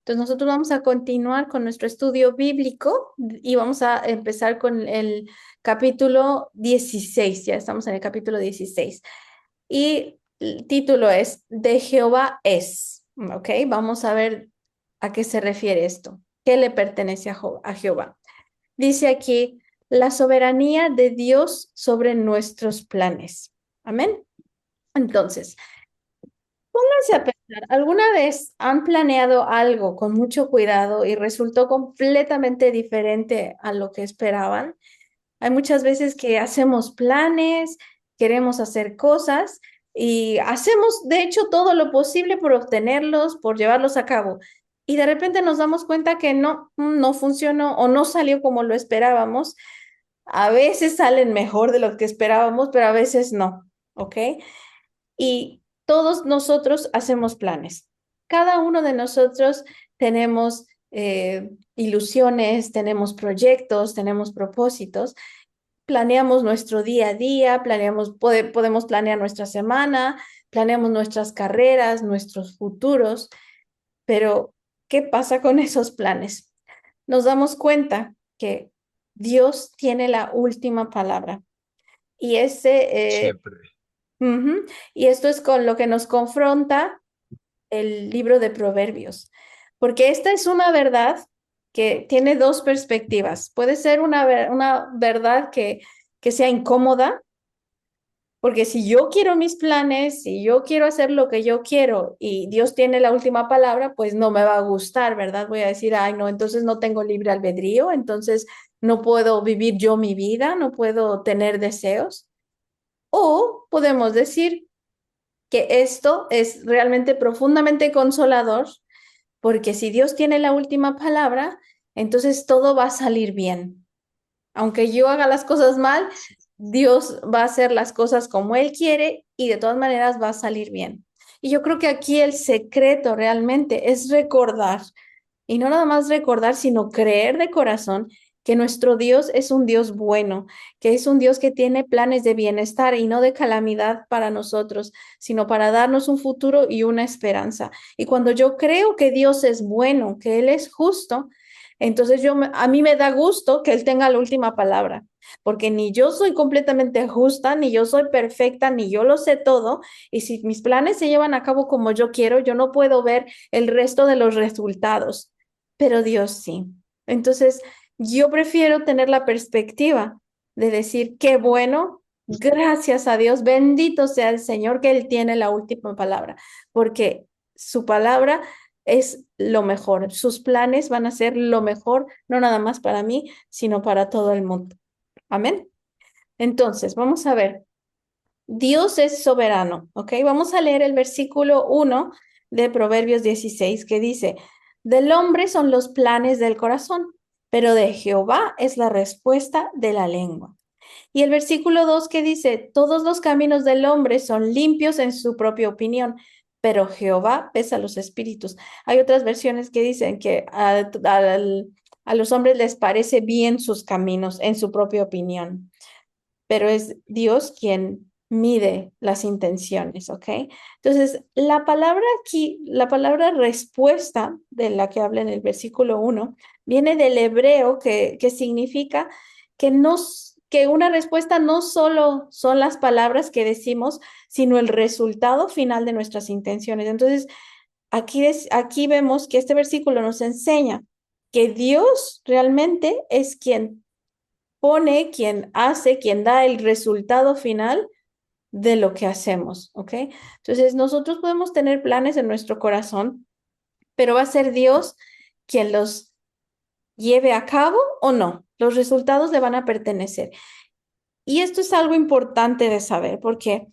Entonces nosotros vamos a continuar con nuestro estudio bíblico y vamos a empezar con el capítulo 16. Ya estamos en el capítulo 16. Y el título es De Jehová es. ¿Ok? Vamos a ver a qué se refiere esto. ¿Qué le pertenece a Jehová? Dice aquí, la soberanía de Dios sobre nuestros planes. Amén. Entonces, pónganse a pensar, ¿alguna vez han planeado algo con mucho cuidado y resultó completamente diferente a lo que esperaban? Hay muchas veces que hacemos planes, queremos hacer cosas y hacemos, de hecho, todo lo posible por obtenerlos, por llevarlos a cabo. Y de repente nos damos cuenta que no funcionó o no salió como lo esperábamos. A veces salen mejor de lo que esperábamos, pero a veces no, ¿ok? Y todos nosotros hacemos planes. Cada uno de nosotros tenemos ilusiones, tenemos proyectos, tenemos propósitos. Planeamos nuestro día a día, podemos planear nuestra semana, planeamos nuestras carreras, nuestros futuros, pero ¿qué pasa con esos planes? Nos damos cuenta que Dios tiene la última palabra y Siempre. ujú, y esto es con lo que nos confronta el libro de Proverbios, porque esta es una verdad que tiene dos perspectivas. Puede ser una verdad que sea incómoda, porque si yo quiero mis planes, si yo quiero hacer lo que yo quiero y Dios tiene la última palabra, pues no me va a gustar, ¿verdad? Voy a decir, ay, no, entonces no tengo libre albedrío, entonces no puedo vivir yo mi vida, no puedo tener deseos. O podemos decir que esto es realmente profundamente consolador, porque si Dios tiene la última palabra, entonces todo va a salir bien. Aunque yo haga las cosas mal, Sí. Dios va a hacer las cosas como Él quiere y de todas maneras va a salir bien. Y yo creo que aquí el secreto realmente es recordar, y no nada más recordar, sino creer de corazón que nuestro Dios es un Dios bueno, que es un Dios que tiene planes de bienestar y no de calamidad para nosotros, sino para darnos un futuro y una esperanza. Y cuando yo creo que Dios es bueno, que Él es justo, entonces a mí me da gusto que Él tenga la última palabra, porque ni yo soy completamente justa, ni yo soy perfecta, ni yo lo sé todo, y si mis planes se llevan a cabo como yo quiero, yo no puedo ver el resto de los resultados, pero Dios sí. Entonces, yo prefiero tener la perspectiva de decir, qué bueno, gracias a Dios, bendito sea el Señor que Él tiene la última palabra, porque su palabra es lo mejor, sus planes van a ser lo mejor, no nada más para mí, sino para todo el mundo. Amén. Entonces, vamos a ver. Dios es soberano, ¿ok? Vamos a leer el versículo 1 de Proverbios 16 que dice, del hombre son los planes del corazón, pero de Jehová es la respuesta de la lengua. Y el versículo 2 que dice, todos los caminos del hombre son limpios en su propia opinión, pero Jehová pesa los espíritus. Hay otras versiones que dicen que a los hombres les parece bien sus caminos en su propia opinión, pero es Dios quien mide las intenciones, ¿ok? Entonces, la palabra aquí, la palabra respuesta de la que habla en el versículo 1, viene del hebreo que significa que, que una respuesta no solo son las palabras que decimos, sino el resultado final de nuestras intenciones. Entonces, aquí vemos que este versículo nos enseña que Dios realmente es quien pone, quien hace, quien da el resultado final de lo que hacemos, ¿ok? Entonces, nosotros podemos tener planes en nuestro corazón, pero va a ser Dios quien los lleve a cabo o no. Los resultados le van a pertenecer. Y esto es algo importante de saber porque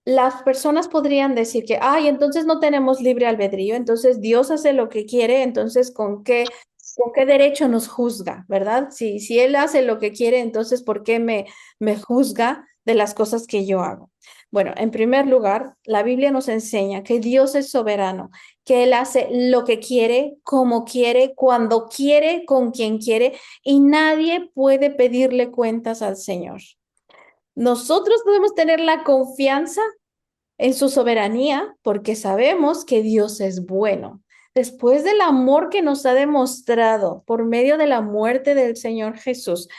las personas podrían decir que, ay, entonces no tenemos libre albedrío, entonces Dios hace lo que quiere, entonces con qué derecho nos juzga, ¿verdad? Si Él hace lo que quiere, entonces ¿por qué me juzga de las cosas que yo hago? Bueno, en primer lugar, la Biblia nos enseña que Dios es soberano, que Él hace lo que quiere, como quiere, cuando quiere, con quien quiere, y nadie puede pedirle cuentas al Señor. Nosotros podemos tener la confianza en su soberanía porque sabemos que Dios es bueno. después del amor que nos ha demostrado por medio de la muerte del Señor Jesús,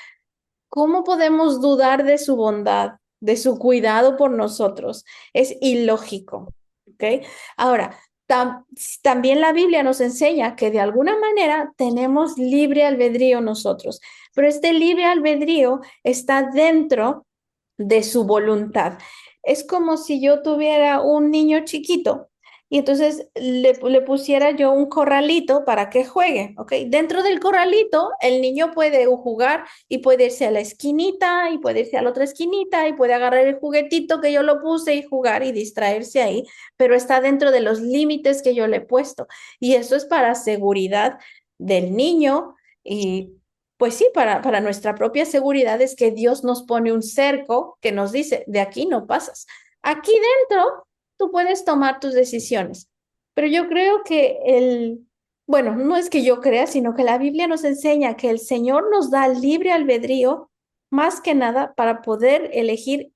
¿cómo podemos dudar de su bondad, de su cuidado por nosotros? Es ilógico, ¿ok? Ahora, también la Biblia nos enseña que de alguna manera tenemos libre albedrío nosotros, pero este libre albedrío está dentro de su voluntad. Es como si yo tuviera un niño chiquito y entonces le pusiera yo un corralito para que juegue, ¿ok? Dentro del corralito, el niño puede jugar y puede irse a la esquinita y puede irse a la otra esquinita y puede agarrar el juguetito que yo lo puse y jugar y distraerse ahí, pero está dentro de los límites que yo le he puesto. Y eso es para seguridad del niño y pues sí, para nuestra propia seguridad es que Dios nos pone un cerco que nos dice, de aquí no pasas. Aquí dentro tú puedes tomar tus decisiones. Pero yo creo que bueno, no es que yo crea, sino que la Biblia nos enseña que el Señor nos da libre albedrío más que nada para poder elegir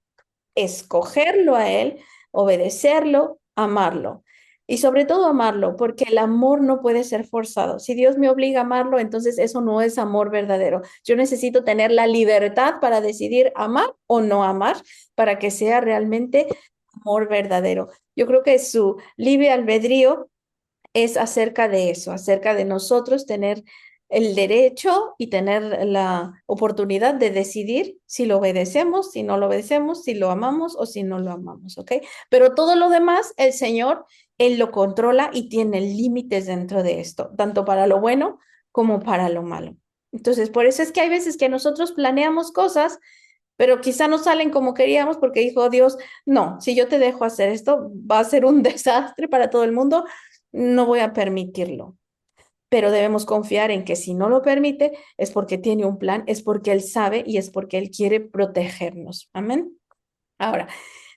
escogerlo a Él, obedecerlo, amarlo. Y sobre todo amarlo, porque el amor no puede ser forzado. Si Dios me obliga a amarlo, entonces eso no es amor verdadero. Yo necesito tener la libertad para decidir amar o no amar para que sea realmente amor verdadero. Yo creo que su libre albedrío es acerca de eso, acerca de nosotros tener el derecho y tener la oportunidad de decidir si lo obedecemos, si no lo obedecemos, si lo amamos o si no lo amamos, ¿ok? Pero todo lo demás, el Señor, Él lo controla y tiene límites dentro de esto, tanto para lo bueno como para lo malo. Entonces, por eso es que hay veces que nosotros planeamos cosas, pero quizá no salen como queríamos porque dijo Dios, no, si yo te dejo hacer esto, va a ser un desastre para todo el mundo, no voy a permitirlo. Pero debemos confiar en que si no lo permite, es porque tiene un plan, es porque Él sabe y es porque Él quiere protegernos. Amén. Ahora,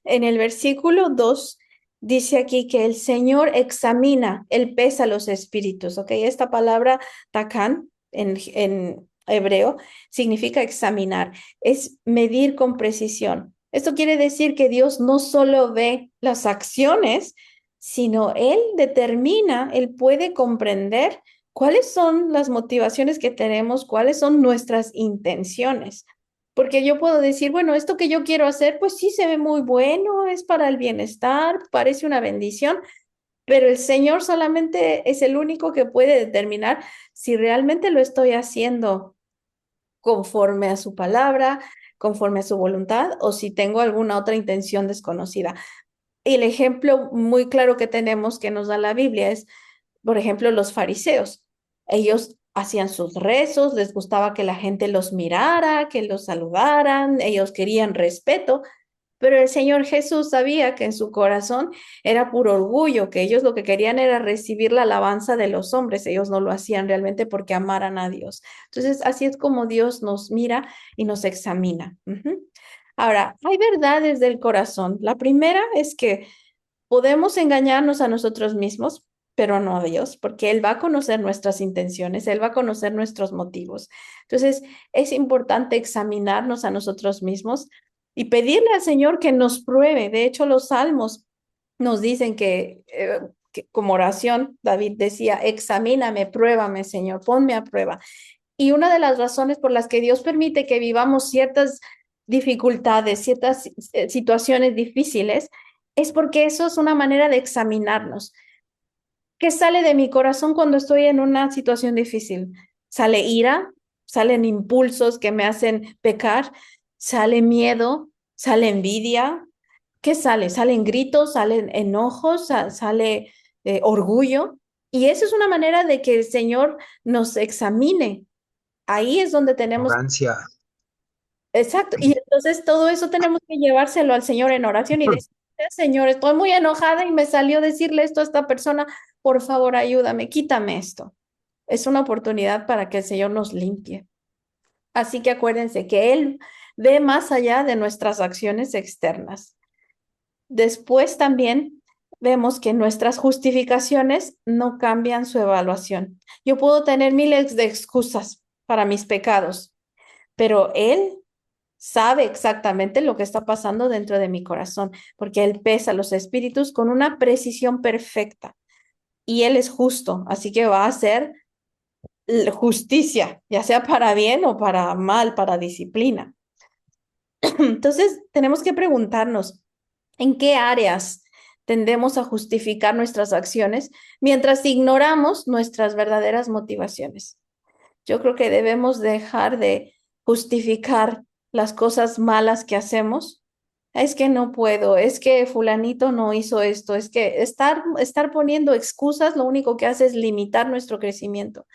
en el versículo 2 dice aquí que el Señor examina, Él pesa los espíritus, ¿ok? Esta palabra takan en hebreo significa examinar, es medir con precisión. Esto quiere decir que Dios no solo ve las acciones, sino Él determina, Él puede comprender cuáles son las motivaciones que tenemos, cuáles son nuestras intenciones. Porque yo puedo decir, bueno, esto que yo quiero hacer, pues sí se ve muy bueno, es para el bienestar, parece una bendición, pero el Señor solamente es el único que puede determinar si realmente lo estoy haciendo conforme a su palabra, conforme a su voluntad, o si tengo alguna otra intención desconocida. Y el ejemplo muy claro que tenemos que nos da la Biblia es, por ejemplo, los fariseos. Ellos hacían sus rezos, les gustaba que la gente los mirara, que los saludaran, ellos querían respeto, pero el Señor Jesús sabía que en su corazón era puro orgullo, que ellos lo que querían era recibir la alabanza de los hombres, ellos no lo hacían realmente porque amaran a Dios. Entonces, así es como Dios nos mira y nos examina. Ujú. Ahora, hay verdades del corazón. La primera es que podemos engañarnos a nosotros mismos, pero no a Dios, porque Él va a conocer nuestras intenciones, Él va a conocer nuestros motivos. Entonces, es importante examinarnos a nosotros mismos y pedirle al Señor que nos pruebe. De hecho, los salmos nos dicen que como oración, David decía, examíname, pruébame, Señor, ponme a prueba. Y una de las razones por las que Dios permite que vivamos ciertas dificultades, ciertas situaciones difíciles, es porque eso es una manera de examinarnos. ¿Qué sale de mi corazón cuando estoy en una situación difícil? ¿Sale ira? ¿Salen impulsos que me hacen pecar? ¿Sale miedo? ¿Sale envidia? ¿Qué sale? ¿Salen gritos? ¿Salen enojos? ¿Sale orgullo? Y eso es una manera de que el Señor nos examine. Ahí es donde tenemos, Arrogancia. exacto, y entonces todo eso tenemos que llevárselo al Señor en oración y decir, Señor, estoy muy enojada y me salió decirle esto a esta persona, por favor, ayúdame, quítame esto. Es una oportunidad para que el Señor nos limpie. Así que acuérdense que Él ve más allá de nuestras acciones externas. Después también vemos que nuestras justificaciones no cambian su evaluación. Yo puedo tener miles de excusas para mis pecados, pero Él sabe exactamente lo que está pasando dentro de mi corazón, porque Él pesa los espíritus con una precisión perfecta. y Él es justo, así que va a hacer justicia, ya sea para bien o para mal, para disciplina. Entonces, tenemos que preguntarnos, ¿en qué áreas tendemos a justificar nuestras acciones mientras ignoramos nuestras verdaderas motivaciones? Yo creo que debemos dejar de justificar las cosas malas que hacemos. Es que no puedo, es que fulanito no hizo esto, es que estar poniendo excusas lo único que hace es limitar nuestro crecimiento.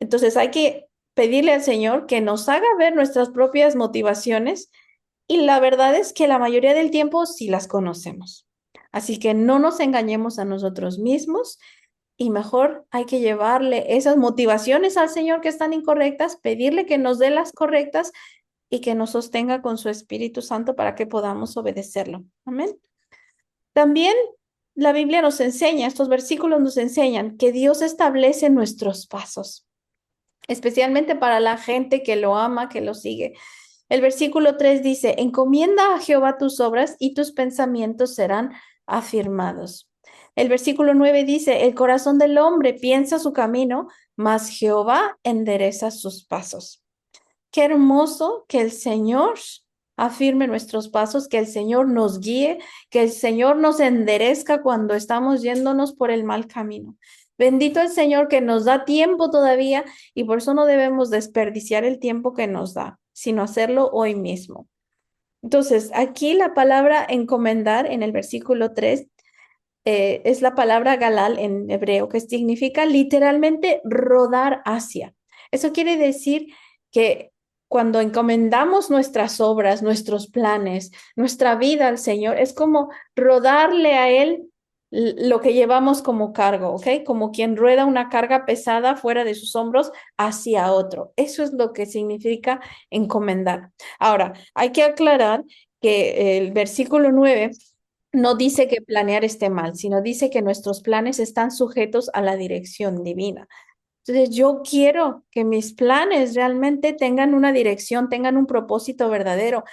Entonces hay que pedirle al Señor que nos haga ver nuestras propias motivaciones y la verdad es que la mayoría del tiempo sí las conocemos. Así que no nos engañemos a nosotros mismos y mejor hay que llevarle esas motivaciones al Señor que están incorrectas, pedirle que nos dé las correctas y que nos sostenga con su Espíritu Santo para que podamos obedecerlo. Amén. También la Biblia nos enseña, estos versículos nos enseñan que Dios establece nuestros pasos, especialmente para la gente que lo ama, que lo sigue. El versículo 3 dice, encomienda a Jehová tus obras y tus pensamientos serán afirmados. El versículo 9 dice, el corazón del hombre piensa su camino, mas Jehová endereza sus pasos. Qué hermoso que el Señor afirme nuestros pasos, que el Señor nos guíe, que el Señor nos enderezca cuando estamos yéndonos por el mal camino. Bendito el Señor que nos da tiempo todavía y por eso no debemos desperdiciar el tiempo que nos da, sino hacerlo hoy mismo. Entonces, aquí la palabra encomendar en el versículo 3 es la palabra galal en hebreo, que significa literalmente rodar hacia. Eso quiere decir que cuando encomendamos nuestras obras, nuestros planes, nuestra vida al Señor, es como rodarle a Él lo que llevamos como cargo, ¿ok? Como quien rueda una carga pesada fuera de sus hombros hacia otro. Eso es lo que significa encomendar. Ahora, hay que aclarar que el versículo 9 no dice que planear esté mal, sino dice que nuestros planes están sujetos a la dirección divina. Entonces, yo quiero que mis planes realmente tengan una dirección, tengan un propósito verdadero,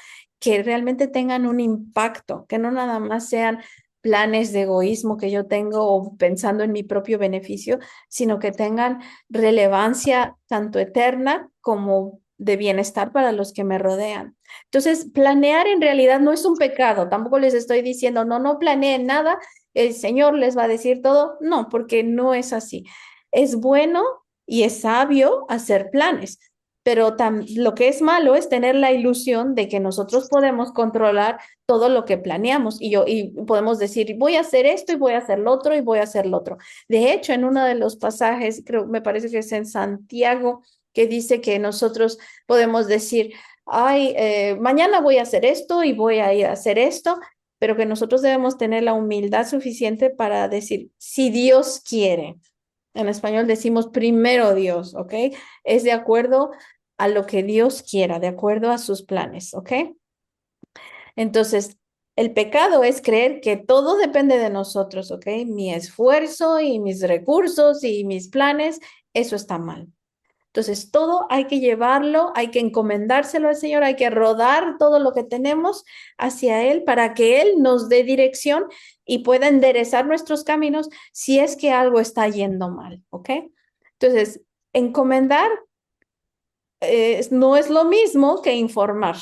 que realmente tengan un impacto, que no nada más sean planes de egoísmo que yo tengo o pensando en mi propio beneficio, sino que tengan relevancia tanto eterna como de bienestar para los que me rodean. Entonces, planear en realidad no es un pecado. Tampoco les estoy diciendo, no, no planeen nada, el Señor les va a decir todo. No, porque no es así. Es bueno y es sabio hacer planes, pero lo que es malo es tener la ilusión de que nosotros podemos controlar todo lo que planeamos y podemos decir, voy a hacer esto y voy a hacer lo otro y voy a hacer lo otro. De hecho, en uno de los pasajes, creo, me parece que es en Santiago, que dice que nosotros podemos decir, ay, mañana voy a hacer esto y voy a ir a hacer esto, pero que nosotros debemos tener la humildad suficiente para decir, si Dios quiere. En español decimos primero Dios, ¿ok? Es de acuerdo a lo que Dios quiera, de acuerdo a sus planes, ¿ok? Entonces, el pecado es creer que todo depende de nosotros, ¿ok? Mi esfuerzo y mis recursos y mis planes, eso está mal. Entonces, todo hay que llevarlo, hay que encomendárselo al Señor, hay que rodar todo lo que tenemos hacia Él para que Él nos dé dirección y pueda enderezar nuestros caminos si es que algo está yendo mal, ¿ok? Entonces, encomendar no es lo mismo que informar,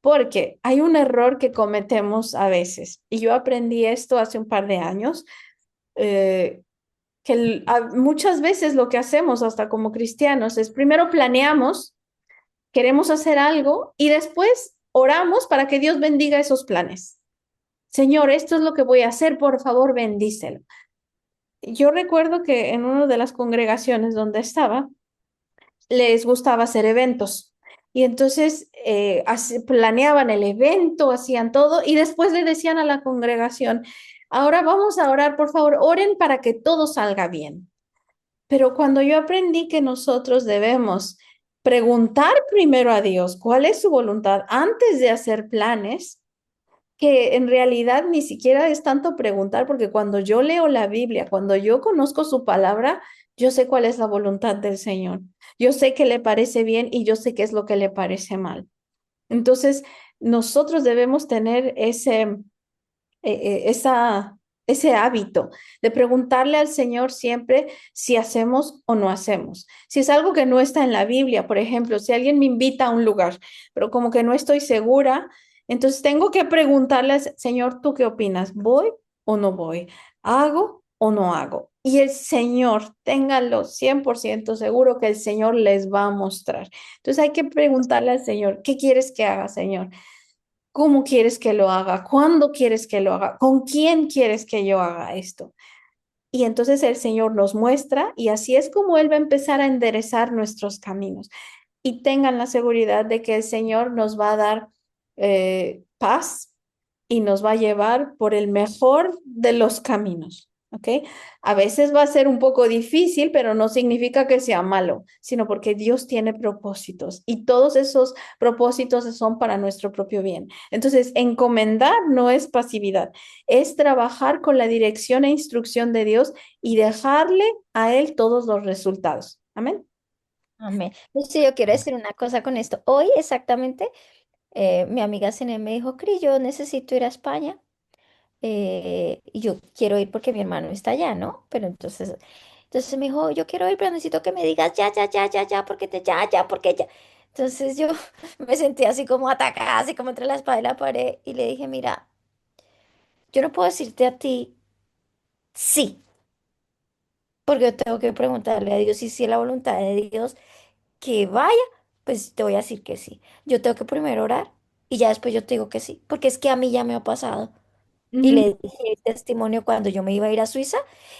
porque hay un error que cometemos a veces, y yo aprendí esto hace un par de años. eh, que muchas veces lo que hacemos hasta como cristianos es primero planeamos, queremos hacer algo y después oramos para que Dios bendiga esos planes. Señor, esto es lo que voy a hacer, por favor, bendícelo. Yo recuerdo que en una de las congregaciones donde estaba, les gustaba hacer eventos. Y entonces planeaban el evento, hacían todo y después le decían a la congregación, ahora vamos a orar, por favor, oren para que todo salga bien. Pero cuando yo aprendí que nosotros debemos preguntar primero a Dios cuál es su voluntad antes de hacer planes, que en realidad ni siquiera es tanto preguntar, porque cuando yo leo la Biblia, cuando yo conozco su palabra, yo sé cuál es la voluntad del Señor. Yo sé qué le parece bien y yo sé qué es lo que le parece mal. Entonces, nosotros debemos tener esa ese hábito de preguntarle al Señor siempre si hacemos o no hacemos. Si es algo que no está en la Biblia, por ejemplo, si alguien me invita a un lugar, pero como que no estoy segura, entonces tengo que preguntarle al Señor, ¿tú qué opinas? ¿Voy o no voy? ¿Hago o no hago? Y el Señor, ténganlo 100% seguro que el Señor les va a mostrar. Entonces hay que preguntarle al Señor, ¿qué quieres que haga, Señor? ¿Cómo quieres que lo haga? ¿Cuándo quieres que lo haga? ¿Con quién quieres que yo haga esto? Y entonces el Señor nos muestra y así es como Él va a empezar a enderezar nuestros caminos. Y tengan la seguridad de que el Señor nos va a dar paz y nos va a llevar por el mejor de los caminos. ¿Ok? A veces va a ser un poco difícil, pero no significa que sea malo, sino porque Dios tiene propósitos y todos esos propósitos son para nuestro propio bien. Entonces, encomendar no es pasividad, es trabajar con la dirección e instrucción de Dios y dejarle a Él todos los resultados. Amén. Amén. Sí, yo quiero decir una cosa con esto. Hoy exactamente, mi amiga Cene me dijo, Cris, yo necesito ir a España. Y yo quiero ir porque mi hermano está allá, ¿no? Pero entonces me dijo, yo quiero ir, pero necesito que me digas ya, ya, ya, ya, ya, porque ya, porque ya. Entonces yo me sentí así como atacada, así como entre la espada y la pared, y le dije, mira, yo no puedo decirte a ti sí, porque yo tengo que preguntarle a Dios y si es la voluntad de Dios que vaya, pues te voy a decir que sí. Yo tengo que primero orar y ya después yo te digo que sí, porque es que a mí ya me ha pasado. Y Ujú, le dije el testimonio cuando yo me iba a ir a Suiza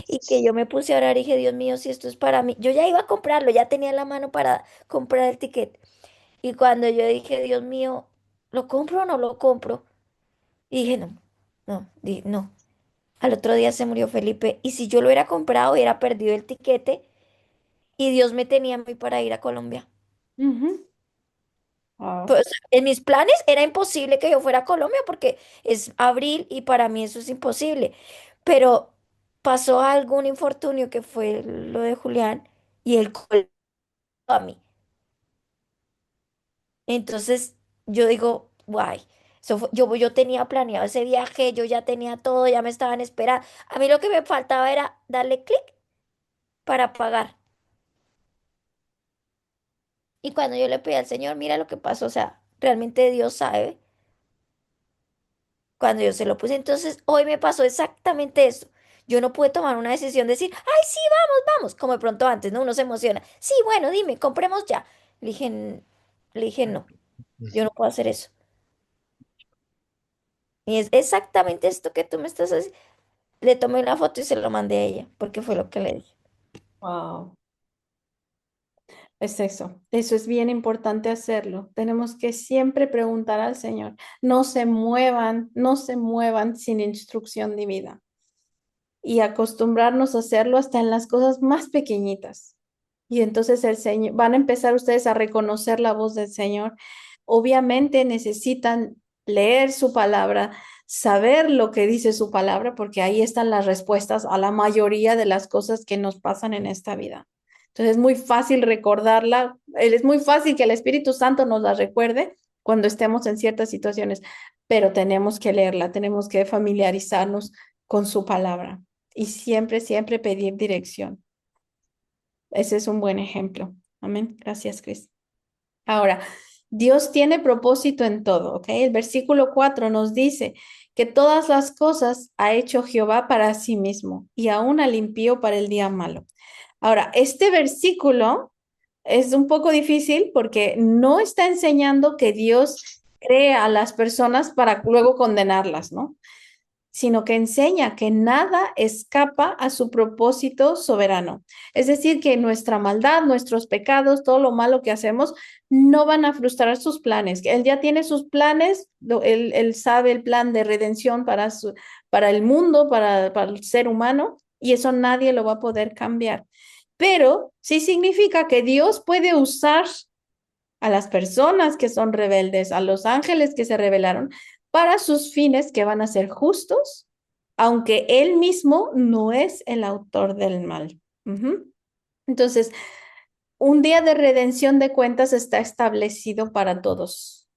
y que yo me puse a orar y dije, Dios mío, si esto es para mí, yo ya iba a comprarlo, ya tenía en la mano para comprar el ticket. Y cuando yo dije, Dios mío, ¿lo compro o no lo compro? Y dije, no, no. Al otro día se murió Felipe y si yo lo hubiera comprado, hubiera perdido el tiquete y Dios me tenía a mí para ir a Colombia. ujú. Wow. Pues en mis planes era imposible que yo fuera a Colombia porque es abril y para mí eso es imposible. Pero pasó algún infortunio que fue lo de Julián y él colgó a mí. Entonces yo digo, guay, yo tenía planeado ese viaje, yo ya tenía todo, ya me estaban esperando. A mí lo que me faltaba era darle clic para pagar. Y cuando yo le pedí al Señor, mira lo que pasó, o sea, realmente Dios sabe. Cuando yo se lo puse, entonces hoy me pasó exactamente eso. Yo no pude tomar una decisión de decir, ay, sí, vamos, como de pronto antes, ¿no? Uno se emociona. Sí, bueno, dime, compremos ya. Le dije, le dije, no, yo no puedo hacer eso. Y es exactamente esto que tú me estás haciendo. Le tomé una foto y se lo mandé a ella, porque fue lo que le dije. Wow. Es eso. Eso es bien importante hacerlo. Tenemos que siempre preguntar al Señor. No se muevan, no se muevan sin instrucción divina y acostumbrarnos a hacerlo hasta en las cosas más pequeñitas. Y entonces el Señor, van a empezar ustedes a reconocer la voz del Señor. Obviamente necesitan leer su palabra, saber lo que dice su palabra, porque ahí están las respuestas a la mayoría de las cosas que nos pasan en esta vida. Entonces es muy fácil recordarla, es muy fácil que el Espíritu Santo nos la recuerde cuando estemos en ciertas situaciones, pero tenemos que leerla, tenemos que familiarizarnos con su palabra y siempre, siempre pedir dirección. Ese es un buen ejemplo. Amén. Gracias, Cris. Ahora, Dios tiene propósito en todo, ¿ok? El versículo 4 nos dice que todas las cosas ha hecho Jehová para sí mismo y aún al impío para el día malo. Ahora, este versículo es un poco difícil porque no está enseñando que Dios crea a las personas para luego condenarlas, ¿no? Sino que enseña que nada escapa a su propósito soberano. Es decir, que nuestra maldad, nuestros pecados, todo lo malo que hacemos, no van a frustrar sus planes. Él ya tiene sus planes, él sabe el plan de redención para el mundo, para el ser humano, y eso nadie lo va a poder cambiar. Pero sí significa que Dios puede usar a las personas que son rebeldes, a los ángeles que se rebelaron, para sus fines que van a ser justos, aunque él mismo no es el autor del mal. Ujú. Entonces, un día de redención de cuentas está establecido para todos.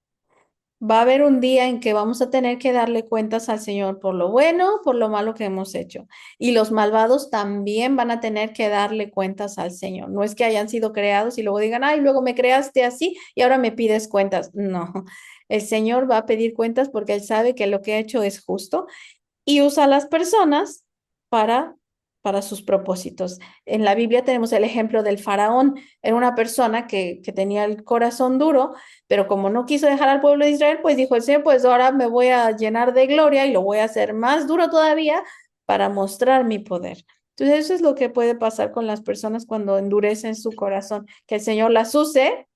Va a haber un día en que vamos a tener que darle cuentas al Señor por lo bueno, por lo malo que hemos hecho. Y los malvados también van a tener que darle cuentas al Señor. No es que hayan sido creados y luego digan, ay, luego me creaste así y ahora me pides cuentas. No, el Señor va a pedir cuentas porque Él sabe que lo que ha hecho es justo y usa a las personas para, para sus propósitos. En la Biblia tenemos el ejemplo del faraón. Era una persona que tenía el corazón duro, pero como no quiso dejar al pueblo de Israel, pues dijo el Señor, pues ahora me voy a llenar de gloria y lo voy a hacer más duro todavía para mostrar mi poder. Entonces eso es lo que puede pasar con las personas cuando endurecen su corazón, que el Señor las use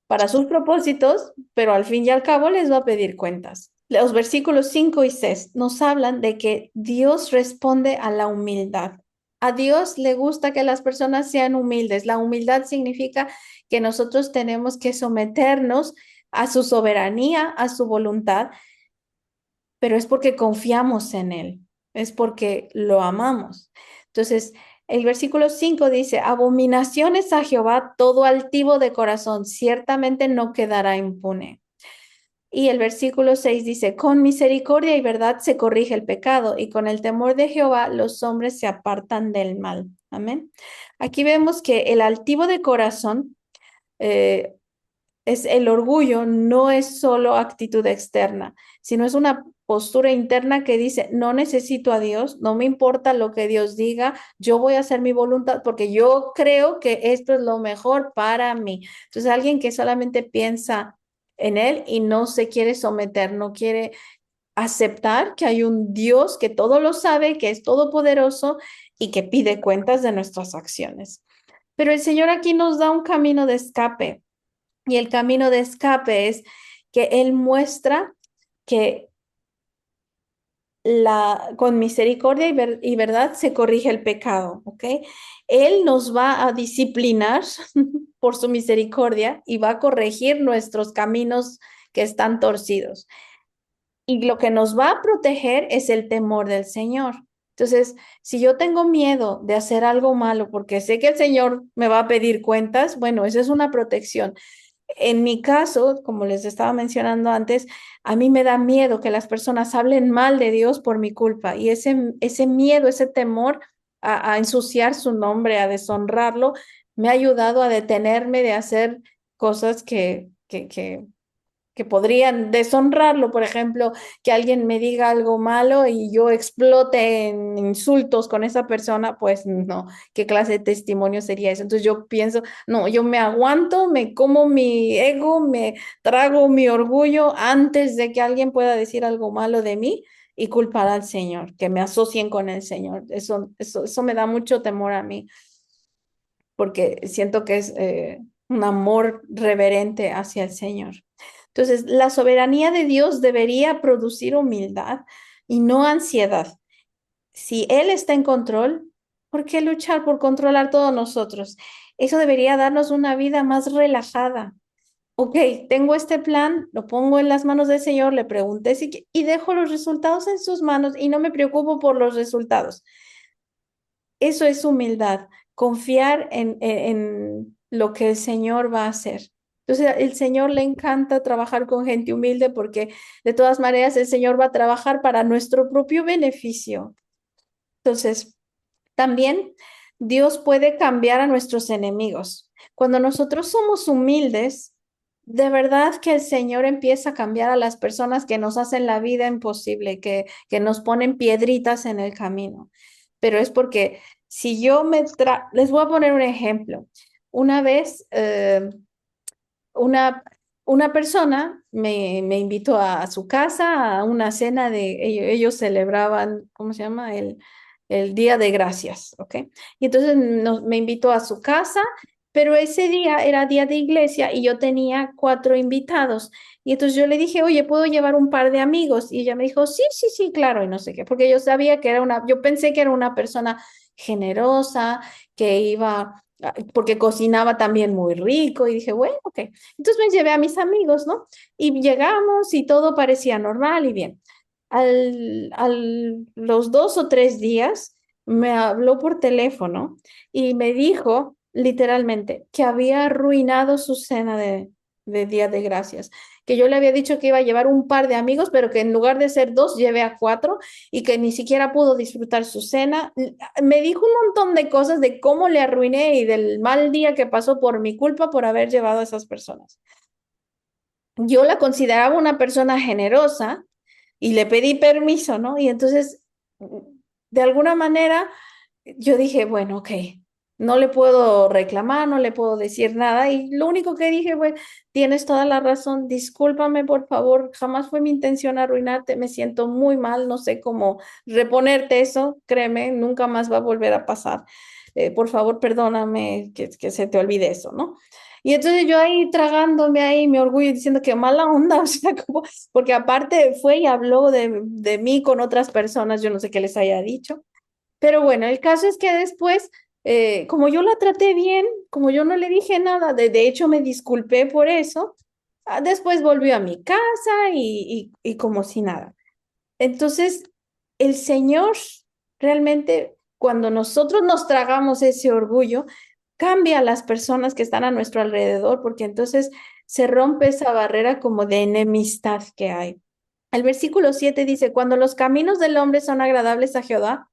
para sus propósitos, pero al fin y al cabo les va a pedir cuentas. Los versículos 5 y 6 nos hablan de que Dios responde a la humildad. A Dios le gusta que las personas sean humildes. La humildad significa que nosotros tenemos que someternos a su soberanía, a su voluntad, pero es porque confiamos en Él, es porque lo amamos. Entonces, el versículo 5 dice, abominaciones a Jehová todo altivo de corazón, ciertamente no quedará impune. Y el versículo 6 dice, con misericordia y verdad se corrige el pecado, y con el temor de Jehová los hombres se apartan del mal. Amén. Aquí vemos que el altivo de corazón eh, es el orgullo, no es solo actitud externa, sino es una postura interna que dice, no necesito a Dios, no me importa lo que Dios diga, yo voy a hacer mi voluntad porque yo creo que esto es lo mejor para mí. Entonces, alguien que solamente piensa en él y no se quiere someter, no quiere aceptar que hay un Dios que todo lo sabe, que es todopoderoso y que pide cuentas de nuestras acciones. Pero el Señor aquí nos da un camino de escape y el camino de escape es que Él muestra que con misericordia y verdad se corrige el pecado, ¿ok? Él nos va a disciplinar por su misericordia y va a corregir nuestros caminos que están torcidos. Y lo que nos va a proteger es el temor del Señor. Entonces, si yo tengo miedo de hacer algo malo porque sé que el Señor me va a pedir cuentas, bueno, esa es una protección. En mi caso, como les estaba mencionando antes, a mí me da miedo que las personas hablen mal de Dios por mi culpa y ese miedo, ese temor a ensuciar su nombre, a deshonrarlo, me ha ayudado a detenerme de hacer cosas que podrían deshonrarlo, por ejemplo, que alguien me diga algo malo y yo explote en insultos con esa persona, pues no, ¿qué clase de testimonio sería eso? Entonces yo pienso, no, yo me aguanto, me como mi ego, me trago mi orgullo antes de que alguien pueda decir algo malo de mí y culpar al Señor, que me asocien con el Señor. Eso me da mucho temor a mí, porque siento que es un amor reverente hacia el Señor. Entonces, la soberanía de Dios debería producir humildad y no ansiedad. Si Él está en control, ¿por qué luchar por controlar todos nosotros? Eso debería darnos una vida más relajada. Ok, tengo este plan, lo pongo en las manos del Señor, le pregunté si, y dejo los resultados en sus manos y no me preocupo por los resultados. Eso es humildad, confiar en lo que el Señor va a hacer. Entonces, el Señor le encanta trabajar con gente humilde porque de todas maneras el Señor va a trabajar para nuestro propio beneficio. Entonces, también Dios puede cambiar a nuestros enemigos. Cuando nosotros somos humildes, de verdad que el Señor empieza a cambiar a las personas que nos hacen la vida imposible, que nos ponen piedritas en el camino. Pero es porque si yo les voy a poner un ejemplo. Una vez, una, una persona me invitó a su casa a una cena ellos celebraban, ¿cómo se llama? El Día de Gracias, ¿ok? Y entonces me invitó a su casa, pero ese día era día de iglesia y yo tenía 4 invitados. Y entonces yo le dije, oye, ¿puedo llevar un par de amigos? Y ella me dijo, sí, sí, sí, claro, y no sé qué, porque yo sabía que yo pensé que era una persona generosa, que iba, porque cocinaba también muy rico, y dije, bueno, ok. Entonces me llevé a mis amigos, ¿no? Y llegamos y todo parecía normal y bien. Los 2 o 3 días me habló por teléfono y me dijo literalmente que había arruinado su cena de Día de Gracias, que yo le había dicho que iba a llevar un par de amigos, pero que en lugar de ser dos, llevé a cuatro y que ni siquiera pudo disfrutar su cena. Me dijo un montón de cosas de cómo le arruiné y del mal día que pasó por mi culpa por haber llevado a esas personas. Yo la consideraba una persona generosa y le pedí permiso, ¿no? Y entonces, de alguna manera, yo dije, bueno, ok, no le puedo reclamar, no le puedo decir nada. Y lo único que dije fue, tienes toda la razón, discúlpame, por favor, jamás fue mi intención arruinarte, me siento muy mal, no sé cómo reponerte eso, créeme, nunca más va a volver a pasar. Por favor, perdóname que se te olvide eso, ¿no? Y entonces yo ahí tragándome ahí mi orgullo diciendo que mala onda, o sea, como, porque aparte fue y habló de mí con otras personas, yo no sé qué les haya dicho. Pero bueno, el caso es que después, como yo la traté bien, como yo no le dije nada, de hecho me disculpé por eso, después volvió a mi casa y como si nada. Entonces, el Señor realmente, cuando nosotros nos tragamos ese orgullo, cambia a las personas que están a nuestro alrededor, porque entonces se rompe esa barrera como de enemistad que hay. El versículo 7 dice, cuando los caminos del hombre son agradables a Jehová,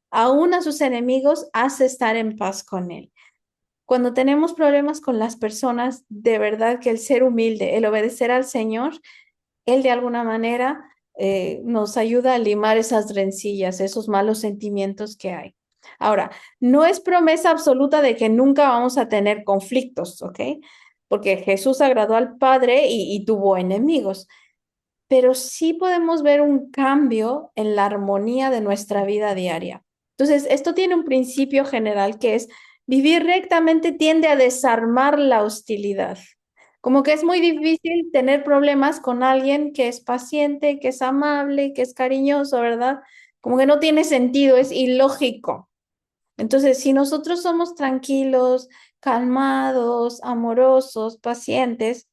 aún a sus enemigos hace estar en paz con él. Cuando tenemos problemas con las personas, de verdad que el ser humilde, el obedecer al Señor, Él de alguna manera nos ayuda a limar esas rencillas, esos malos sentimientos que hay. Ahora, no es promesa absoluta de que nunca vamos a tener conflictos, ¿ok? Porque Jesús agradó al Padre y tuvo enemigos, pero sí podemos ver un cambio en la armonía de nuestra vida diaria. Entonces, esto tiene un principio general que es vivir rectamente tiende a desarmar la hostilidad. Como que es muy difícil tener problemas con alguien que es paciente, que es amable, que es cariñoso, ¿verdad? Como que no tiene sentido, es ilógico. Entonces, si nosotros somos tranquilos, calmados, amorosos, pacientes,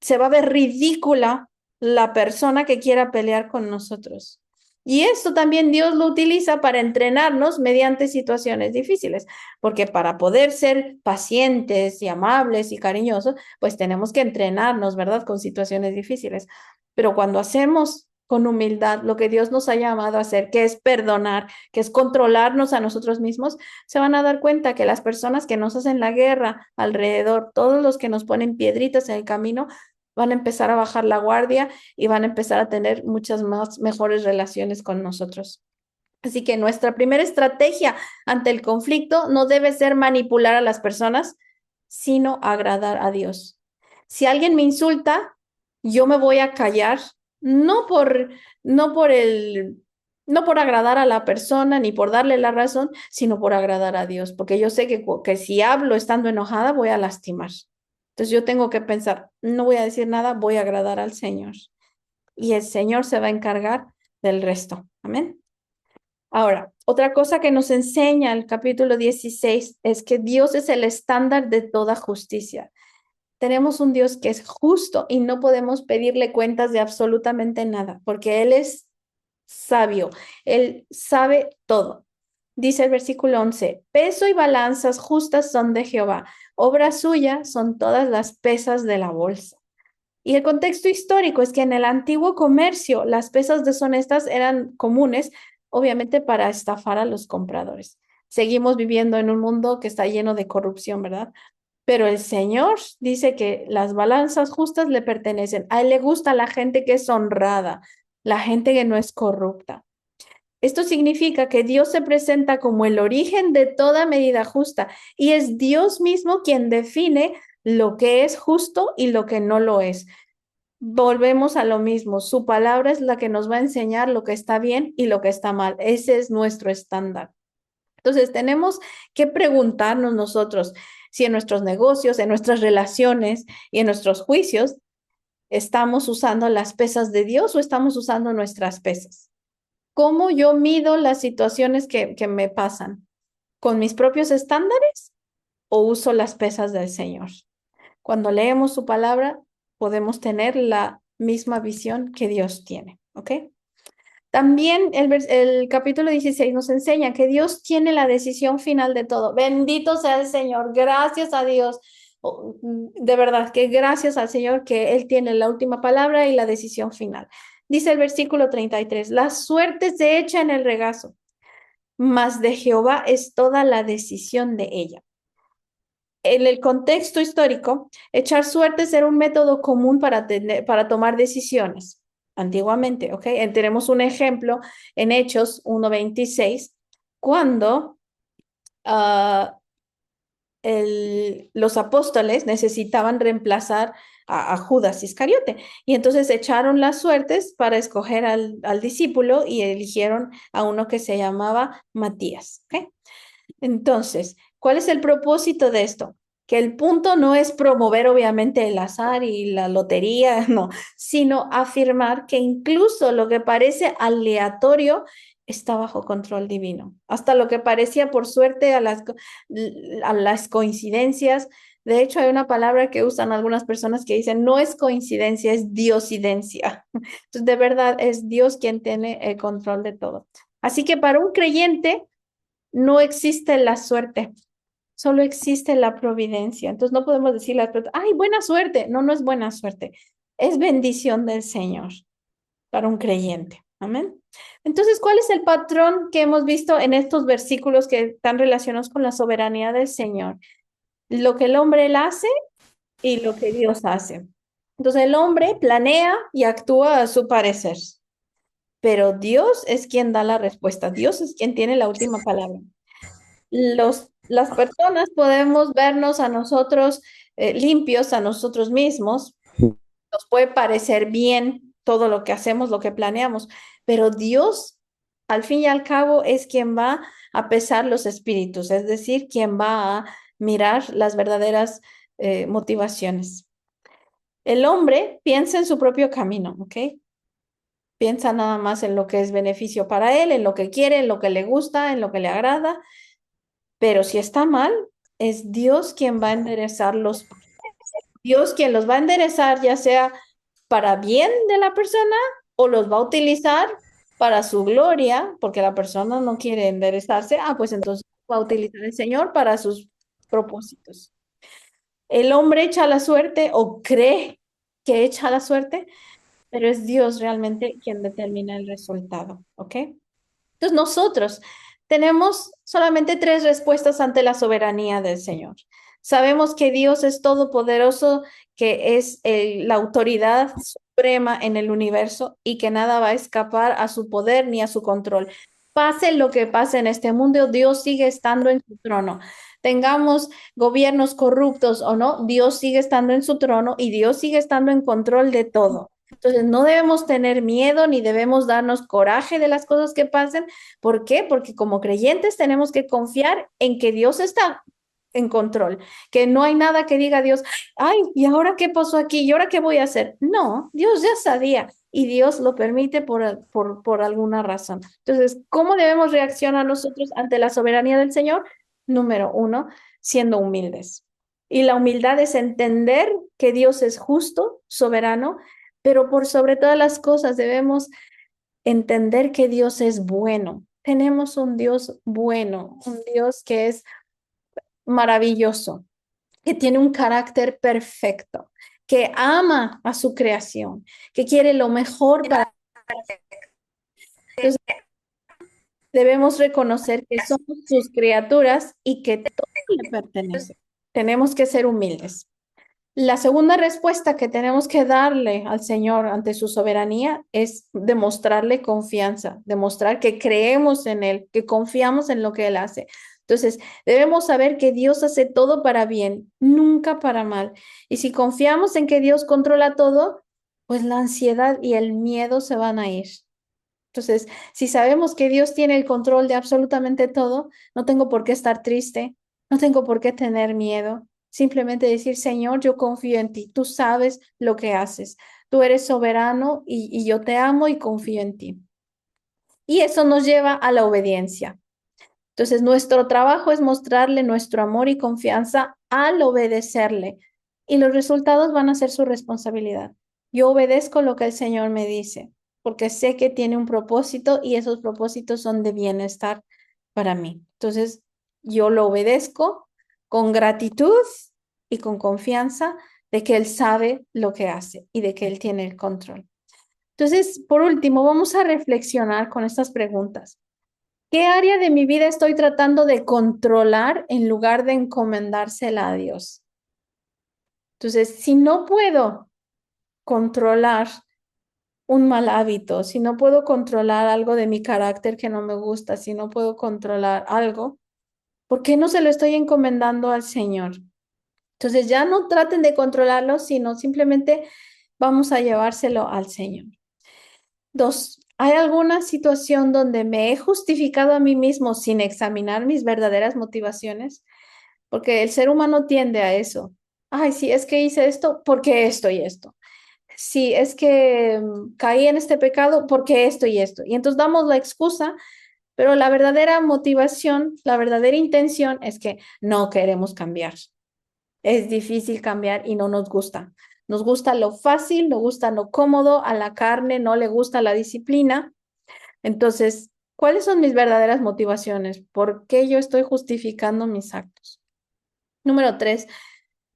se va a ver ridícula la persona que quiera pelear con nosotros. Y esto también Dios lo utiliza para entrenarnos mediante situaciones difíciles, porque para poder ser pacientes y amables y cariñosos, pues tenemos que entrenarnos, ¿verdad? Con situaciones difíciles. Pero cuando hacemos con humildad lo que Dios nos ha llamado a hacer, que es perdonar, que es controlarnos a nosotros mismos, se van a dar cuenta que las personas que nos hacen la guerra alrededor, todos los que nos ponen piedritas en el camino, van a empezar a bajar la guardia y van a empezar a tener muchas más mejores relaciones con nosotros. Así que nuestra primera estrategia ante el conflicto no debe ser manipular a las personas, sino agradar a Dios. Si alguien me insulta, yo me voy a callar, no por, no por el, no por agradar a la persona ni por darle la razón, sino por agradar a Dios, porque yo sé que si hablo estando enojada voy a lastimar. Entonces yo tengo que pensar, no voy a decir nada, voy a agradar al Señor. Y el Señor se va a encargar del resto. Amén. Ahora, otra cosa que nos enseña el capítulo 16 es que Dios es el estándar de toda justicia. Tenemos un Dios que es justo y no podemos pedirle cuentas de absolutamente nada, porque Él es sabio, Él sabe todo. Dice el versículo 11, peso y balanzas justas son de Jehová, obra suya son todas las pesas de la bolsa. Y el contexto histórico es que en el antiguo comercio las pesas deshonestas eran comunes, obviamente para estafar a los compradores. Seguimos viviendo en un mundo que está lleno de corrupción, ¿verdad? Pero el Señor dice que las balanzas justas le pertenecen. A Él le gusta la gente que es honrada, la gente que no es corrupta. Esto significa que Dios se presenta como el origen de toda medida justa y es Dios mismo quien define lo que es justo y lo que no lo es. Volvemos a lo mismo, su palabra es la que nos va a enseñar lo que está bien y lo que está mal. Ese es nuestro estándar. Entonces, tenemos que preguntarnos nosotros si en nuestros negocios, en nuestras relaciones y en nuestros juicios estamos usando las pesas de Dios o estamos usando nuestras pesas. ¿Cómo yo mido las situaciones que me pasan? ¿Con mis propios estándares o uso las pesas del Señor? Cuando leemos su palabra, podemos tener la misma visión que Dios tiene, ¿ok? También el capítulo 16 nos enseña que Dios tiene la decisión final de todo. Bendito sea el Señor, gracias a Dios. De verdad que gracias al Señor que Él tiene la última palabra y la decisión final. Dice el versículo 33, la suerte se echa en el regazo, mas de Jehová es toda la decisión de ella. En el contexto histórico, echar suertes era un método común para tomar decisiones antiguamente, ¿ok? Tenemos un ejemplo en Hechos 1:26, cuando uh, los apóstoles necesitaban reemplazar a Judas Iscariote. Y entonces echaron las suertes para escoger al discípulo y eligieron a uno que se llamaba Matías. ¿Okay? Entonces, ¿cuál es el propósito de esto? Que el punto no es promover obviamente el azar y la lotería, no, sino afirmar que incluso lo que parece aleatorio está bajo control divino. Hasta lo que parecía por suerte a las coincidencias. De hecho, hay una palabra que usan algunas personas que dicen, no es coincidencia, es diosidencia. Entonces, de verdad, es Dios quien tiene el control de todo. Así que para un creyente, no existe la suerte, solo existe la providencia. Entonces no podemos decirle, ay, buena suerte. No, no es buena suerte. Es bendición del Señor para un creyente. Amén. Entonces, ¿cuál es el patrón que hemos visto en estos versículos que están relacionados con la soberanía del Señor? Lo que el hombre él hace y lo que Dios hace. Entonces, el hombre planea y actúa a su parecer, pero Dios es quien da la respuesta. Dios es quien tiene la última palabra. Las personas podemos vernos a nosotros limpios, a nosotros mismos. Nos puede parecer bien todo lo que hacemos, lo que planeamos, pero Dios, al fin y al cabo, es quien va a pesar los espíritus, es decir, quien va a mirar las verdaderas motivaciones. El hombre piensa en su propio camino, ¿ok? Piensa nada más en lo que es beneficio para él, en lo que quiere, en lo que le gusta, en lo que le agrada. Pero si está mal, es Dios quien va a enderezar Dios quien los va a enderezar, ya sea para bien de la persona o los va a utilizar para su gloria, porque la persona no quiere enderezarse. Pues entonces va a utilizar el Señor para sus propósitos. El hombre echa la suerte o cree que echa la suerte, pero es Dios realmente quien determina el resultado, ¿ok? Entonces nosotros tenemos solamente tres respuestas ante la soberanía del Señor. Sabemos que Dios es todopoderoso, que es la autoridad suprema en el universo y que nada va a escapar a su poder ni a su control. Pase lo que pase en este mundo, Dios sigue estando en su trono. Tengamos gobiernos corruptos o no, Dios sigue estando en su trono y Dios sigue estando en control de todo. Entonces, no debemos tener miedo ni debemos darnos coraje de las cosas que pasen. ¿Por qué? Porque como creyentes tenemos que confiar en que Dios está en control, que no hay nada que diga Dios, ay, ¿y ahora qué pasó aquí? ¿Y ahora qué voy a hacer? No, Dios ya sabía y Dios lo permite por alguna razón. Entonces, ¿cómo debemos reaccionar nosotros ante la soberanía del Señor? Número uno, siendo humildes. Y la humildad es entender que Dios es justo, soberano, pero por sobre todas las cosas debemos entender que Dios es bueno. Tenemos un Dios bueno, un Dios que es maravilloso, que tiene un carácter perfecto, que ama a su creación, que quiere lo mejor para... Entonces, debemos reconocer que somos sus criaturas y que todo le pertenece. Tenemos que ser humildes. La segunda respuesta que tenemos que darle al Señor ante su soberanía es demostrarle confianza, demostrar que creemos en Él, que confiamos en lo que Él hace. Entonces, debemos saber que Dios hace todo para bien, nunca para mal. Y si confiamos en que Dios controla todo, pues la ansiedad y el miedo se van a ir. Entonces, si sabemos que Dios tiene el control de absolutamente todo, no tengo por qué estar triste, no tengo por qué tener miedo. Simplemente decir, Señor, yo confío en ti, tú sabes lo que haces, tú eres soberano y yo te amo y confío en ti. Y eso nos lleva a la obediencia. Entonces, nuestro trabajo es mostrarle nuestro amor y confianza al obedecerle. Y los resultados van a ser su responsabilidad. Yo obedezco lo que el Señor me dice, porque sé que tiene un propósito y esos propósitos son de bienestar para mí. Entonces, yo lo obedezco con gratitud y con confianza de que Él sabe lo que hace y de que Él tiene el control. Entonces, por último, vamos a reflexionar con estas preguntas. ¿Qué área de mi vida estoy tratando de controlar en lugar de encomendársela a Dios? Entonces, si no puedo controlar un mal hábito, si no puedo controlar algo de mi carácter que no me gusta, si no puedo controlar algo, ¿por qué no se lo estoy encomendando al Señor? Entonces ya no traten de controlarlo, sino simplemente vamos a llevárselo al Señor. Dos, ¿hay alguna situación donde me he justificado a mí mismo sin examinar mis verdaderas motivaciones? Porque el ser humano tiende a eso. Ay, sí, es que hice esto porque esto y esto. Sí, es que caí en este pecado porque esto y esto. Y entonces damos la excusa, pero la verdadera motivación, la verdadera intención es que no queremos cambiar. Es difícil cambiar y no nos gusta. Nos gusta lo fácil, nos gusta lo cómodo, a la carne no le gusta la disciplina. Entonces, ¿cuáles son mis verdaderas motivaciones? ¿Por qué yo estoy justificando mis actos? Número tres,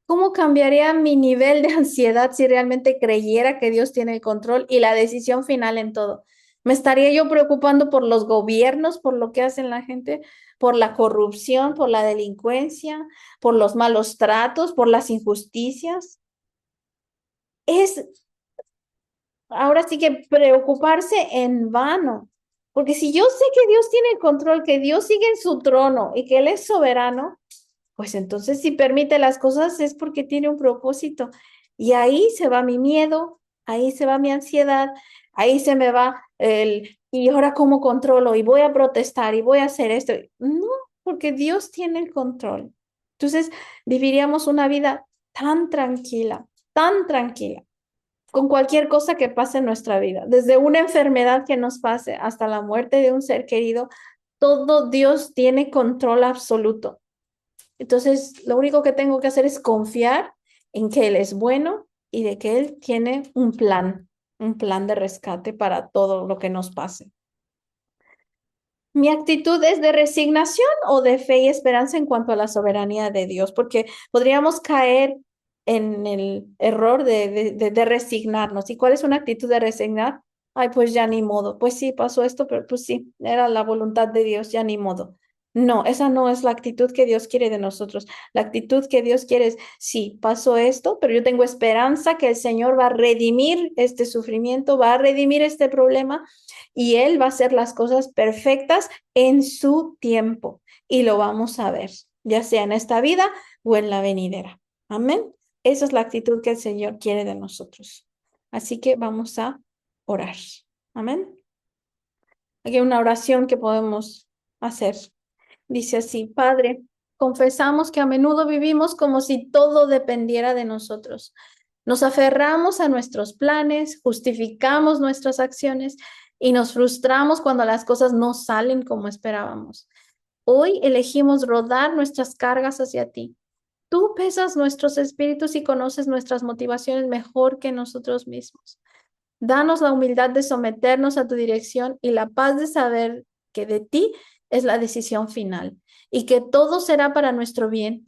¿cómo cambiaría mi nivel de ansiedad si realmente creyera que Dios tiene el control y la decisión final en todo? ¿Me estaría yo preocupando por los gobiernos, por lo que hacen la gente, por la corrupción, por la delincuencia, por los malos tratos, por las injusticias? Es ahora sí que preocuparse en vano, porque si yo sé que Dios tiene el control, que Dios sigue en su trono y que Él es soberano, pues entonces si permite las cosas es porque tiene un propósito. Y ahí se va mi miedo, ahí se va mi ansiedad, ahí se me va y ahora cómo controlo y voy a protestar y voy a hacer esto. No, porque Dios tiene el control. Entonces viviríamos una vida tan tranquila, con cualquier cosa que pase en nuestra vida, desde una enfermedad que nos pase hasta la muerte de un ser querido, todo Dios tiene control absoluto. Entonces, lo único que tengo que hacer es confiar en que Él es bueno y de que Él tiene un plan de rescate para todo lo que nos pase. ¿Mi actitud es de resignación o de fe y esperanza en cuanto a la soberanía de Dios? Porque podríamos caer en el error de resignarnos. ¿Y cuál es una actitud de resignar? Ay, pues ya ni modo. Pues sí, pasó esto, pero pues sí, era la voluntad de Dios, ya ni modo. No, esa no es la actitud que Dios quiere de nosotros. La actitud que Dios quiere es, sí, pasó esto, pero yo tengo esperanza que el Señor va a redimir este sufrimiento, va a redimir este problema y Él va a hacer las cosas perfectas en su tiempo y lo vamos a ver, ya sea en esta vida o en la venidera. Amén. Esa es la actitud que el Señor quiere de nosotros. Así que vamos a orar. Amén. Aquí hay una oración que podemos hacer. Dice así, Padre, confesamos que a menudo vivimos como si todo dependiera de nosotros. Nos aferramos a nuestros planes, justificamos nuestras acciones y nos frustramos cuando las cosas no salen como esperábamos. Hoy elegimos rodar nuestras cargas hacia ti. Tú pesas nuestros espíritus y conoces nuestras motivaciones mejor que nosotros mismos. Danos la humildad de someternos a tu dirección y la paz de saber que de ti es la decisión final y que todo será para nuestro bien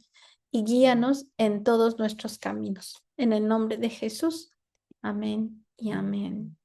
y guíanos en todos nuestros caminos. En el nombre de Jesús. Amén y amén.